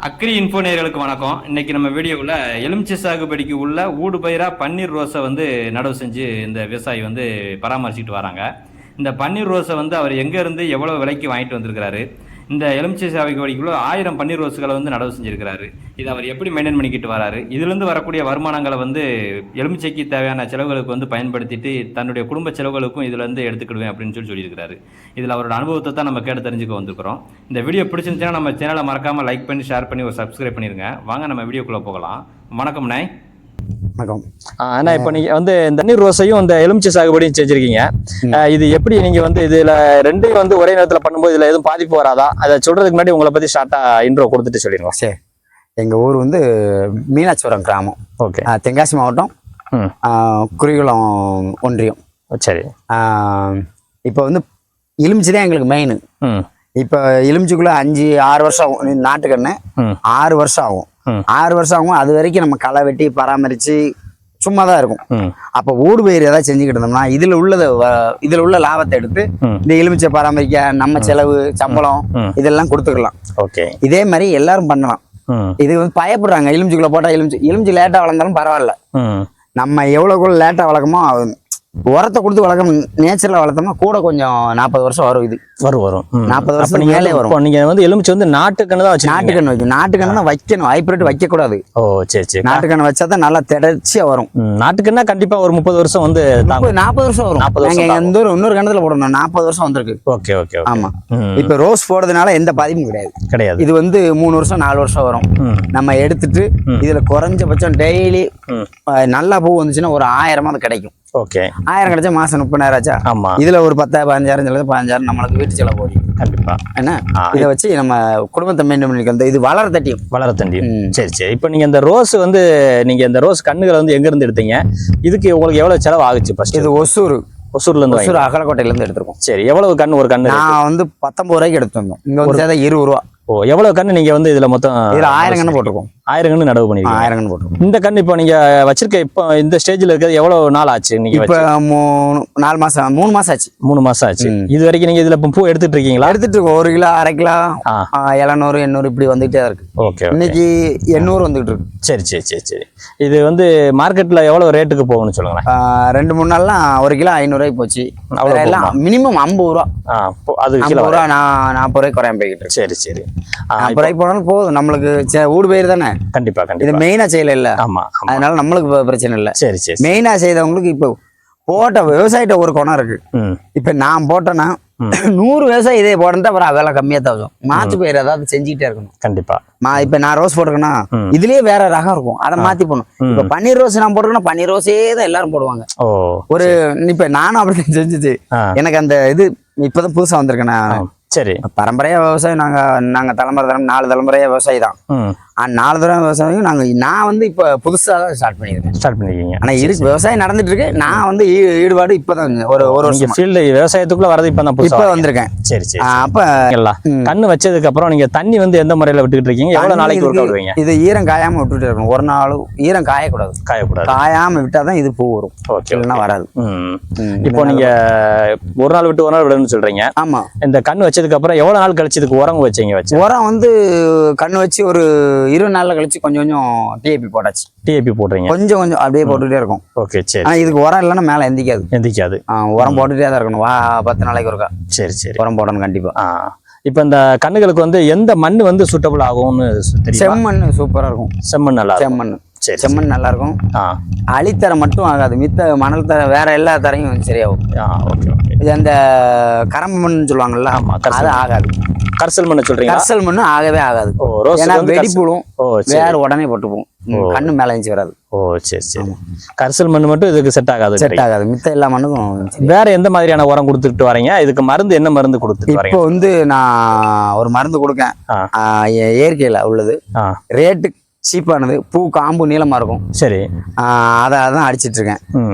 Agri info நேயர்களுக்கு வணக்கம். இன்னைக்கு நம்ம வீடியோவில் எலுமிச்சை சாகுபடிக்கு உள்ள ஊடு பயிரா பன்னீர் ரோஸை நடவு செஞ்சு இந்த விவசாயி பராமரிச்சுட்டு வராங்க. இந்த பன்னீர் ரோஸை அவர் எங்கேருந்து எவ்வளோ விலைக்கு வாங்கிட்டு வந்திருக்கிறாரு, இந்த எலுமிச்சை சாகுபடிக்குள்ள 1000 பன்னீர் ரோஸுகளை நடவு செஞ்சிருக்கிறாரு. இதை அவர் எப்படி மெயின்டைன் பண்ணிக்கிட்டு வராரு, இதுலேருந்து வரக்கூடிய வருமானங்களை எலுமிச்சைக்கு தேவையான செலவுகளுக்கு பயன்படுத்திட்டு தன்னுடைய குடும்ப செலவுகளுக்கும் இதுலேருந்து எடுத்துக்கிடுவேன் அப்படின்னு சொல்லியிருக்கிறாரு. இதில் அவரோட அனுபவத்தை தான் நம்ம கேட்டு தெரிஞ்சுக்க வந்திருக்கிறோம். இந்த வீடியோ பிடிச்சிருந்துச்சுன்னா நம்ம சேனலை மறக்காமல் லைக் பண்ணி ஷேர் பண்ணி ஒரு சப்ஸ்கிரைப் பண்ணிடுங்க. வாங்க நம்ம வீடியோக்குள்ளே போகலாம். வணக்கம் நாய். வணக்கம். ஆனா இப்ப நீங்க இந்த தண்ணீர் ரோஸையும் இந்த எலுமிச்சை சாகுபடியும் செஞ்சிருக்கீங்க. இது எப்படி நீங்க இதுல ரெண்டையும் ஒரே நேரத்துல பண்ணும்போது இதுல எதுவும் பாதிப்பு வராதா? அதை சொல்றதுக்கு முன்னாடி உங்களை பத்தி ஷார்ட்டா இன்ட்ரோ கொடுத்துட்டு சொல்லிடுவோம். சரி, எங்க ஊர் மீனாட்சிபுரம் கிராமம். ஓகே. தென்காசி மாவட்டம், குறிகுளம் ஒன்றியம். சரி. இப்போ எலுமிச்சை தான் எங்களுக்கு மெயின். இப்போ எலுமிச்சிக்குள்ள 5-6 வருஷம் ஆகும். நாட்டுக்கண்ணு 6 வருஷம் ஆகும். 6 வருஷம் ஆகும். அது வரைக்கும் நம்ம களை வெட்டி பராமரிச்சு சும்மா தான் இருக்கும். அப்போ ஊடு பயிர் ஏதாவது செஞ்சுக்கிட்டு இருந்தோம்னா இதுல உள்ள லாபத்தை எடுத்து இந்த எலுமிச்சை பராமரிக்க நம்ம செலவு சம்பளம் இதெல்லாம் கொடுத்துக்கலாம். ஓகே. இதே மாதிரி எல்லாரும் பண்ணலாம். இது பயப்படுறாங்க, எலுமிச்சிக்குள்ள போட்டா எலுமிச்சி லேட்டா வளர்ந்தாலும் பரவாயில்ல, நம்ம எவ்வளவுக்குள்ள லேட்டா வளர்க்கமோ உரத்தை கொடுத்து வளர்க்க நேச்சுரலா வளர்த்தோம்னா கூட கொஞ்சம் 40 வருஷம் வரும். இது வரும் 40 வருஷம் மேலே வரும். நீங்க எலுமிச்சை நாட்டுக்கண்ணு தான் வச்சு நாட்டுக்கண்ணு வைக்கும். நாட்டுக்கண்ணு தான் வைக்கணும், ஹைபிரிட் வைக்க கூடாது. ஓ சரி சரி. நாட்டுக்கண்ணு வச்சா தான் நல்லா திடர்ச்சியா வரும். நாட்டுக்கண்ணா கண்டிப்பா ஒரு 30 வருஷம் 40 வருஷம் வரும். 40 வருஷம் இன்னொரு கணத்துல போடணும். 40 வருஷம் வந்திருக்கு. Okay okay. ஆமா. இப்ப ரோஸ் போடுறதுனால எந்த பாதிப்பும் கிடையாது. இது 3 வருஷம் 4 வருஷம் வரும். நம்ம எடுத்துட்டு இதுல குறைஞ்சபட்சம் டெய்லி நல்லா பூ வந்துச்சுன்னா ஒரு 1000 கிடைக்கும். ஓகே. 1000 கிடைச்சா மாசம் 30,000 ஆச்சா? ஆமா. இதுல ஒரு 10,000 15,000 நம்மளுக்கு வீட்டு செலவு போகும். கண்டிப்பா. என்ன இதை வச்சு நம்ம குடும்பத்தை மெயின்டைன் பண்ணிக்க. இது வளர தண்டியும். சரி சரி. இப்போ நீங்க இந்த ரோஸ் நீங்க இந்த ரோஸ் கண்ணுகளை எங்க இருந்து எடுத்தீங்க? இதுக்கு உங்களுக்கு எவ்வளவு செலவு ஆகுச்சு? ஃபர்ஸ்ட் இது ஒசூர்ல இருந்து அகலக்கோட்டையில இருந்து எடுத்திருக்கோம். சரி. எவ்வளவு கண்ணு ஒரு கண்ணு? நான் 19 ரூபாய்க்கு எடுத்து வந்தோம். இங்க சேர்த்தா 20 ரூபா. ஓ, எவ்வளவு கண்ணு நீங்க இதுல மொத்தம்? இதுல 1000 கண்ணு போட்டிருக்கோம். 1000 கண்ணு நடவு பண்ணிருக்கோம். 1000 கண்ணு போட்டிருக்கோம். இந்த கண்ணு இப்போ நீங்க வச்சிருக்க இப்போ இந்த ஸ்டேஜ்ல இருக்கிறது எவ்வளவு நாள் ஆச்சு? நீங்க இப்ப 4 மாசம் 3 மாசம் ஆச்சு. 3 மாசம் ஆச்சு. இது வரைக்கும் நீங்க இதுல பூ எடுத்துட்டு இருக்கீங்களா? எடுத்துட்டு இருக்கோம். 1 கிலோ, அரை கிலோ, 700, 800 இப்படி வந்துட்டே இருக்கு. ஓகே. இன்னைக்கு 800 வந்துட்டு இருக்கு. சரி சரி சரி சரி. இது மார்க்கெட்ல எவ்வளவு ரேட்டுக்கு போகும்னு சொல்லுங்களேன். 2-3 நாள்லாம் 1 கிலோ 500 ரூபாய்க்கு போச்சு. எல்லாம் மினிமம் 50 ரூபா. அது 50 ரூபா 40 ரூபாய்க்கு குறையாம போய்கிட்டு இருக்கு. சரி சரி. 40 ரூபாய்க்கு போனாலும் போதும் நம்மளுக்கு. ஊடு பயிர் தானே. கண்டிப்பா கண்டிப்பா. இது மெயினா செய்யல இல்ல. ஆமா. அதனால நம்மளுக்கு பிரச்சனை இல்ல. சரி சரி. மெயினா செய்தவங்களுக்கு இப்போ போட்ட விவசாயிட்ட ஒரு குணம் இருக்கு. இப்ப நான் போட்டேன்னா 100 விவசாயி இதே போட்டா அப்புறம் விலை கம்மியா தான் வரும். மாற்று பயிர் ஏதாவது செஞ்சுக்கிட்டே இருக்கணும். கண்டிப்பா. இப்ப நான் ரோஸ் போட்டிருக்கேன்னா இதுலயே வேற ரகம் இருக்கும், அதை மாத்தி போடணும். இப்ப பன்னீர் ரோஸ் நான் போட்டிருக்கேன்னா பன்னீர் ரோஸே தான் எல்லாரும் போடுவாங்க. ஒரு இப்ப நானும் அப்படிதான் செஞ்சுச்சு. எனக்கு அந்த இது இப்பதான் புதுசா வந்திருக்கேன் நான். சரி. பரம்பரையா விவசாயம் நாங்க தலைமுறை 4 தலைமுறையா விவசாயி தான். 4 தடவை விவசாயம் நான் இப்ப புதுசா தான் ஸ்டார்ட் பண்ணிருக்கேன். ஆனா இருக்கு விவசாயம் நடந்துட்டு இருக்கு. நான் ஈடுபாடு இப்பதான் ஒரு வருஷம் ஃபீல்டு விவசாயத்துக்குள்ள வரது இப்ப வந்திருக்கேன். சரி சரி. அப்ப கண்ணு வச்சதுக்கு அப்புறம் நீங்க தண்ணி எந்த முறையில விட்டுக்கிட்டு இருக்கீங்க? எவ்வளவு நாளைக்கு விடுவீங்க? இது ஈரம் காயாம விட்டுட்டு இருக்கணும். ஒரு நாள் ஈரம் காயக்கூடாது. காயாம விட்டாதான் இது பூ வரும். இல்லைன்னா வராது. இப்போ நீங்க ஒரு நாள் விட்டு ஒரு நாள் விடணும்னு சொல்றீங்க. ஆமா. இந்த கண்ணு வச்சதுக்கு அப்புறம் எவ்வளவு நாள் கழிச்சு இதுக்கு உரம் வச்சீங்க? உரம் கண்ணு வச்சு ஒரு 20 நாள்ல கழிச்சு கொஞ்சம் டிஏபி போட்டாச்சு. டிஏபி போடுறீங்க? கொஞ்சம் அப்படியே போட்டுட்டே இருக்கும். ஓகே சரி. ஆனா இதுக்கு உரம் இல்லைன்னா மேல எந்திக்காது. உரம் போட்டுட்டே தான் இருக்கணும். 10 நாளைக்கு ஒருக்கா. சரி சரி. உரம் போடணும் கண்டிப்பா. இப்ப இந்த கண்ணுகளுக்கு எந்த மண் சூட்டபிள் ஆகும்னு தெரியும்? செம்மண் சூப்பரா இருக்கும். செம்மண் நல்லா செம்மண் நல்லா இருக்கும். அழித்தர மட்டும் ஆகாது. மித்த மணல் தர வேற எல்லா தரையும் சரியாகும். இது அந்த கரம்பு மண் சொல்லுவாங்கல்ல, அது ஆகாது. கரிசல் மண்ணு சொல்றீங்க? கரிசல் மண்ணு ஆகவே ஆகாது. ஏன்னா வெடிப்புடும், வேற உடனே போட்டுப்போம், கண்ணு மேல இருந்துச்சு வராது. ஓ சரி சரி. கரிசல் மண்ணு மட்டும் இதுக்கு செட் ஆகாது. மித்த எல்லா மண்ணுக்கும். வேற எந்த மாதிரியான உரம் கொடுத்துட்டு வரீங்க? இதுக்கு மருந்து என்ன மருந்து கொடுத்துட்டு வரீங்க? இப்போ நான் ஒரு மருந்து கொடுக்கேன், இயற்கையில உள்ளது. ரேட்டு சீப்பானது, பூ காம்பு நீளமா இருக்கும். சரி. அதான் அடிச்சிட்டு இருக்கேன்.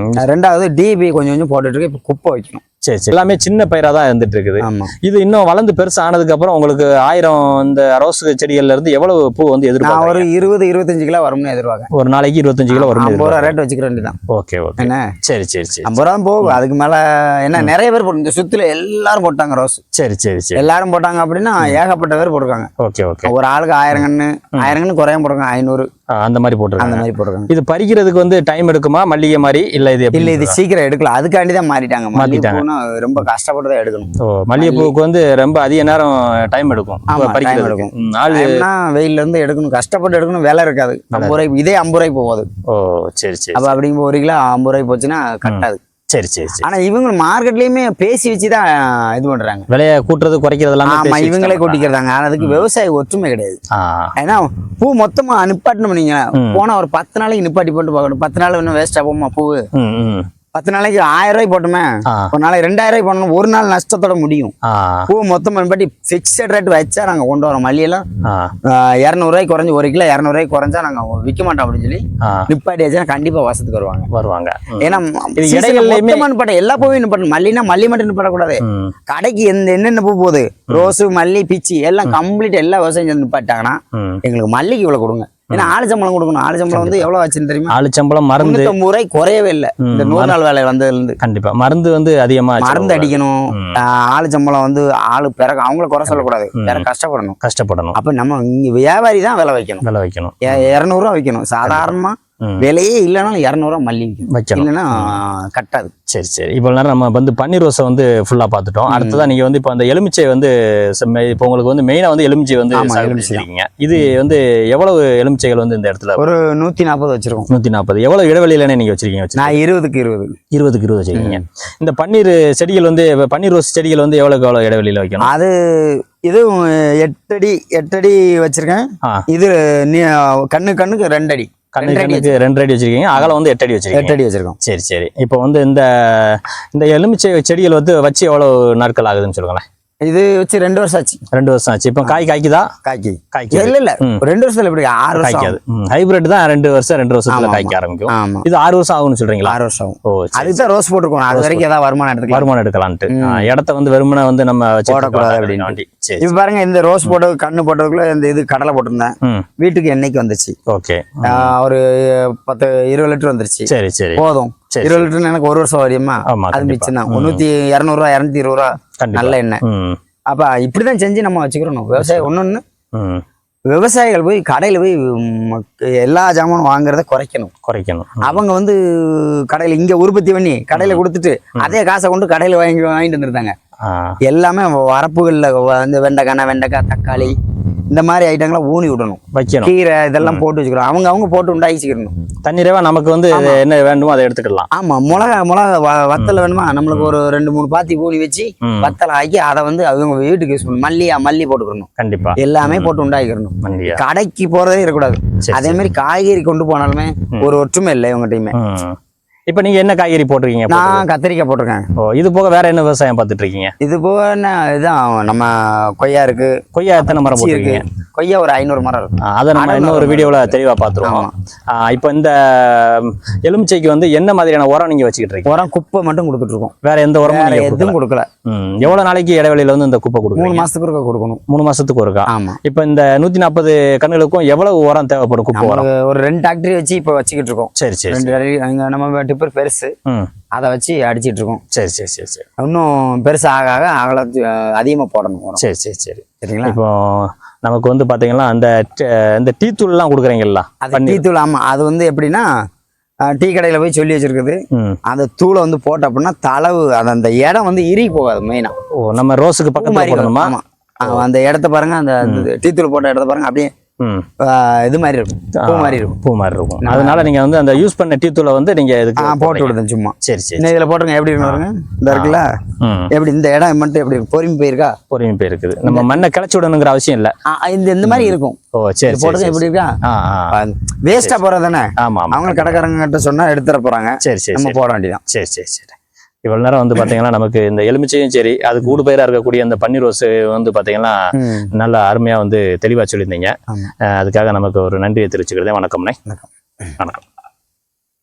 2வது டிபி கொஞ்சம் போட்டுட்டு இருக்கேன். இப்ப குப்பை வைக்கணும். சரி சரி, எல்லாமே சின்ன பயிரா தான் இருந்துட்டு இருக்குது. ஆமா. இது இன்னும் வளர்ந்து பெருசு ஆனதுக்கு அப்புறம் உங்களுக்கு 1000 இந்த ரோஸ் செடிகள்ல இருந்து எவ்வளவு பூ வந்து நான் எதிர்பார்க்கறீங்க? ஒரு 20-25 கிலோ வரும்னு எதிர்பார்க்கேன். ஒரு நாளைக்கு 25 கிலோ வரும். 50 ரூபா ரேட் வச்சுக்க வேண்டியதான். Okay okay. என்ன சரி சரி சரி 50 ரூபா போகும். அதுக்கு மேல என்ன நிறைய பேர் போட்டு இந்த சுத்துல எல்லாரும் போட்டாங்க ரோஸ். சரி சரி சரி. எல்லாரும் போட்டாங்க அப்படின்னா ஏகப்பட்ட பேர் போட்டிருக்காங்க. Okay okay. ஒரு ஆளுக்கு 1000 கண்ணு குறையாம போட்டிருக்காங்க. 500 அந்த மாதிரி அந்த போட்டுருக்காங்க. மாதிரி போட்டிருக்காங்க. இது பறிக்கிறதுக்கு வந்து டைம் எடுக்குமா மல்லிகை மாதிரி இல்ல இது எப்படி? இல்ல இது சீக்கிரம் எடுக்கலாம். அதுக்காண்டி தான் மாறிட்டாங்க. மாத்திட்டாங்க. மல்லிகைப்பூனா ரொம்ப கஷ்டப்பட்டு தான் எடுக்கணும். ஓ, மல்லிகைப்பூவுக்கு வந்து ரொம்ப அதிக நேரம் டைம் எடுக்கும் ஆமா, time பறிக்கிறதுக்கு. எடுக்கும். ஆள். டைம்னா வெயில்ல இருந்து எடுக்கணும், கஷ்டப்பட்டு எடுக்கணும், விலை இருக்காது. 50 ரூபாய் இதே 50 ரூபாய் போகுது. ஓ சரி சரி அப்ப அப்படிங்கும்போது 1 கிலோ 50 ரூபாய் போச்சுன்னா கட்டாது. சரி சரி சரி. ஆனா இவங்க மார்க்கெட்லயுமே பேசி வச்சுதான் இது பண்றாங்க. விலையை கூட்டுறது குறைக்கிறது எல்லாமே ஆமா, பேசி இவங்களே வச்சுட்டாங்க. கூட்டிக்கிறாங்க. அதுக்கு விவசாய ஒற்றுமை கிடையாது. ஆ, ஏன்னா பூ மொத்தமா நிப்பாட்டணும். நீங்க போனா ஒரு 10 நாளைக்கு நிப்பாட்டி போட்டு பார்க்கணும். 10 நாள் இன்னும் வேஸ்டா போமா பூ. ம், ம். 10 நாளைக்கு 1000 ரூபாய் போட்டுமே, ஆ. ஒரு நாளைக்கு 2000 ரூபாய் போடணும். ஒரு நாள் நஷ்டத்தோட முடியும். ஆ, பூ மொத்தமா நிப்பாட்டி பிக்சட் ரேட் வச்சா நாங்க கொண்டு வரோம். மல்லியெல்லாம் ஆ, 200 ரூபாய்க்கு குறைஞ்சு 1 கிலோ 200 ரூபாய்க்கு குறைஞ்சா நாங்க விற்க மாட்டோம் அப்படின்னு சொல்லி ஆ, நிப்பாட்டி வச்சா கண்டிப்பா வசத்துக்கு வருவாங்க. வருவாங்க. ம். ஏன்னா இது season இடைகள்லயுமே- மொத்தமா நிப்பாட்ட எல்லா பூவையும் நிப்பாட்டணும். மல்லினா மல்லி மட்டும் நிப்பாட்டக்கூடாது. ம். கடைக்கு என்னென்ன பூ போகுது, ரோஸு மல்லி பிச்சி எல்லாம் கம்ப்ளீட் எல்லா விவசாயம் சேர்ந்து நிப்பாட்டாங்கன்னா ம். எங்களுக்கு மல்லிக்கு இவ்வளவு கொடுங்க. ஏன்னா ஆளு சம்பளம் கொடுக்கணும். ஆளு சம்பளம் வந்து எவ்வளவு ஆச்சுன்னு தெரியுமா? ஆளு சம்பளம், மருந்து. 350 ரூபாய் குறையவே இல்லை இந்த 100 நாள் வேலை வந்ததுல இருந்து. கண்டிப்பா மருந்து வந்து அதிகமா மருந்து அடிக்கணும். ஆளு சம்பளம் வந்து ஆளு பிறகு அவங்கள குறை சொல்லக்கூடாது. வேற கஷ்டப்படணும். கஷ்டப்படணும். அப்ப நம்ம இங்க வியாபாரி தான் விலை வைக்கணும். விலை வைக்கணும். 200 ரூபா வைக்கணும். சாதாரணமா விலையே இல்லைனாலும் 200 ரூபா மல்லி வைக்கணும். இல்லைன்னா கட்டாது. சரி சரி. இப்போ நேரம் நம்ம வந்து பன்னீர் ரோஸை வந்து ஃபுல்லா பார்த்துட்டோம். அடுத்ததான் நீங்க வந்து இப்போ அந்த எலுமிச்சை வந்து இப்போ உங்களுக்கு வந்து மெயினா வந்து எலுமிச்சை வந்து ஆமா, சாகுபடி எலுமிச்சை தான். செஞ்சிருக்கீங்க. இது வந்து எவ்வளவு எலுமிச்சைகள் வந்து இந்த இடத்துல? ஒரு 140 வச்சிருக்கோம். 140. எவ்வளவு இடைவெளியில நீங்க வச்சிருக்கீங்க? நான் 20க்கு 20 20க்கு 20 வச்சிருக்கீங்க. இந்த பன்னீர் செடிகள் வந்து பன்னீர் ரோஸ் செடிகள் வந்து எவ்வளவு இடைவெளியில வைக்கணும்? அது இதுவும் 8 அடி வச்சிருக்கேன். ஆ. இது கண்ணுக்கு 2 அடி. கண்ணுக்கு 2 அடி வச்சிருக்கீங்க. அகலம் வந்து 8 அடி வச்சிருக்கீங்க. 8 அடி வச்சிருக்கோம். சரி சரி. இப்போ வந்து இந்த எலுமிச்சை செடிகள் வந்து வச்சு எவ்வளவு நாட்கள் ஆகுதுன்னு சொல்லுங்களேன். இது வச்சு 2 வருஷம் ஆச்சு. 2 வருஷம் ஆச்சு. இப்போ காய்க்குதா? காய்க்கு காய்க்காது. இல்ல 2 வருஷத்துல எப்படி 6 வருஷம் காய்க்காது. ஹைபிரிட் தான் 2 வருஷத்துல காய்க்க ஆரம்பிக்கும். ஆமா, இது 6 வருஷம் ஆகும்னு சொல்றீங்களா? 6 வருஷம். ஓ சரி. அதுதான் ரோஸ் போட்டுருக்கோம். அது வரைக்கும் ஏதாவது வருமானம் எடுத்துக்கலாம். வருமானம் எடுக்கலான்ட்டு. இடத்த வந்து வெறுமனே வந்து நம்ம போடக்கூடாது அப்படின்னு. வண்டி. சரி. இப்ப பாருங்க, இந்த ரோஸ் போட்டு கண்ணு போட்டதுக்குள்ள இந்த இது கடலை போட்டிருந்தேன். ம். வீட்டுக்கு எண்ணெய்க்கு வந்துச்சு. ஓகே. ஒரு 20 லிட்டர் வந்துருச்சு. சரி சரி. போதும். சரி. 20 லிட்டர் எனக்கு 1 வருஷம் வரையுமா. ஆமா, அது கண்டிப்பா. மிச்சம் தான். 200 ரூபா 220 ரூபா கண்டிப்பா. நல்ல எண்ணெய். ம். அப்ப இப்படிதான் செஞ்சு நம்ம வச்சுக்கிறோம். விவசாயம் ஒண்ணு ம். விவசாயிகள் போய் கடையில போய் எல்லா ஜாமானும் வாங்குறத குறைக்கணும். அவங்க வந்து கடையில இங்க உற்பத்தி பண்ணி கடையில கொடுத்துட்டு அதே காசை கொண்டு கடையில வாங்கிட்டு வந்துருந்தாங்க. எல்லாமே வரப்புகள்ல வந்து வெண்டைக்காய், தக்காளி இந்த மாதிரி ஐட்டங்களை ஊனி விடணும். வைக்கணும். கீரை இதெல்லாம் போட்டு வச்சுக்கிறோம். அவங்க போட்டு உண்டாக்கிக்கணும். தண்ணீரேவா நமக்கு வந்து என்ன வேண்டுமோ அதை எடுத்துக்கலாம். ஆமா, மிளகா வத்தல் வேணுமா, நம்மளுக்கு ஒரு 2-3 பாத்தி ஊனி வச்சு வத்தல் ஆக்கி அதை வந்து அவங்க வீட்டுக்கு யூஸ் பண்ணணும். மல்லி போட்டுக்கணும். கண்டிப்பா எல்லாமே போட்டு உண்டாக்கிக்கணும். மல்லியா. கடைக்கு போறதே இருக்கக்கூடாது. அதே மாதிரி காய்கறி கொண்டு போனாலுமே ஒரு ஒற்றுமை இல்லை இவங்ககிட்டயுமே. இப்ப நீங்க என்ன காய்கறி போட்டிருக்கீங்க? நான் கத்திரிக்காய் போட்டிருக்கேன். ஓ, இது போக வேற என்ன விவசாயம் பார்த்துட்டு இருக்கீங்க? இது போக இதுதான் நம்ம கொய்யா இருக்கு. கொய்யா எத்தனை மரம் போட்டிருக்கீங்க? கொய்யா ஒரு 500 மரம் இருக்கு. அதை நம்ம இன்னொரு வீடியோல தெளிவா பாத்துருவோம். இப்போ இந்த எலுமிச்சைக்கு வந்து என்ன மாதிரியான உரம் நீங்க வச்சுக்கிட்டு இருக்கீங்க? உரம் குப்பை மட்டும் கொடுத்துட்டு இருக்கோம். வேற எந்த உரமும் எதுவும் கொடுக்கல. எவ்வளவு நாளைக்கு இடைவெளியில வந்து இந்த குப்பை கொடுக்கணும்? 3 மாசத்துக்கு ஒருக்கா கொடுக்கணும். 3 மாசத்துக்கு ஒருக்கா. ஆமா. இப்ப இந்த 140 கண்ணுகளுக்கும் எவ்வளவு உரம் தேவைப்படும்? குப்பை உரம் ஒரு 2 டிராக்டரி வச்சு இப்ப வச்சுக்கிட்டு இருக்கோம். சரி சரி. 2 நம்ம டிப்பர் பெருசு, அதை வச்சு அடிச்சிட்டு இருக்கோம். சரி சரி சரி சரி. இன்னும் பெருசு ஆக அதிகமா போடணும். சரி சரி சரி. சரிங்களா? இப்போ நமக்கு வந்து பாத்தீங்கன்னா அந்த டீ தூள் எல்லாம் கொடுக்குறீங்களா? டீ தூள். ஆமா, அது வந்து எப்படின்னா டீ கடையில போய் சொல்லி வச்சிருக்குது. அந்த தூளை வந்து போட்ட அப்படின்னா தளவு அந்த இடம் வந்து இறுகி போகாது. மெயினா நம்ம ரோஸுக்கு பக்கத்துல போடணுமா? அந்த இடத்த பாருங்க, அந்த டீ தூள் போட்ட இடத்த பாருங்க, அப்படியே இது மாதிரி இருக்கும். பூ மாதிரி இருக்கும். அதனால நீங்க வந்து அந்த யூஸ் பண்ண டீ தூளை வந்து நீங்க இதுக்கு போட்டு விடுதேன் சும்மா. சரி சரி. இதுல போட்டுருங்க. எப்படி இருக்கு பாருங்க. இந்த இருக்குல்ல, எப்படி இந்த இடம் மட்டும் எப்படி இருக்கு? பொறுமை போயிருக்கா? பொறுமை போயிருக்குது. நம்ம மண்ணை கிளச்சி விடணுங்கிற அவசியம் இல்ல. இந்த மாதிரி இருக்கும். ஓ சரி. போட்டுங்க. எப்படி இருக்கா? வேஸ்டா போறதானே. ஆமா. அவங்க கடைக்காரங்க கிட்ட சொன்னா எடுத்துற போறாங்க. சரி சரி. நம்ம போட வேண்டியதான். சரி சரி சரி. இவ்வளவு நேரம் வந்து பாத்தீங்கன்னா நமக்கு இந்த எலுமிச்சையும் சரி, அதுக்கு ஊடு பயிரா இருக்கக்கூடிய அந்த பன்னீர் ரோஸ் வந்து பாத்தீங்கன்னா நல்லா அருமையா வந்து தெளிவா சொல்லியிருந்தீங்க. அதுக்காக நமக்கு ஒரு நன்றியை தெரிவிச்சுக்கிறதே. வணக்கம்ண்ணே. வணக்கம்.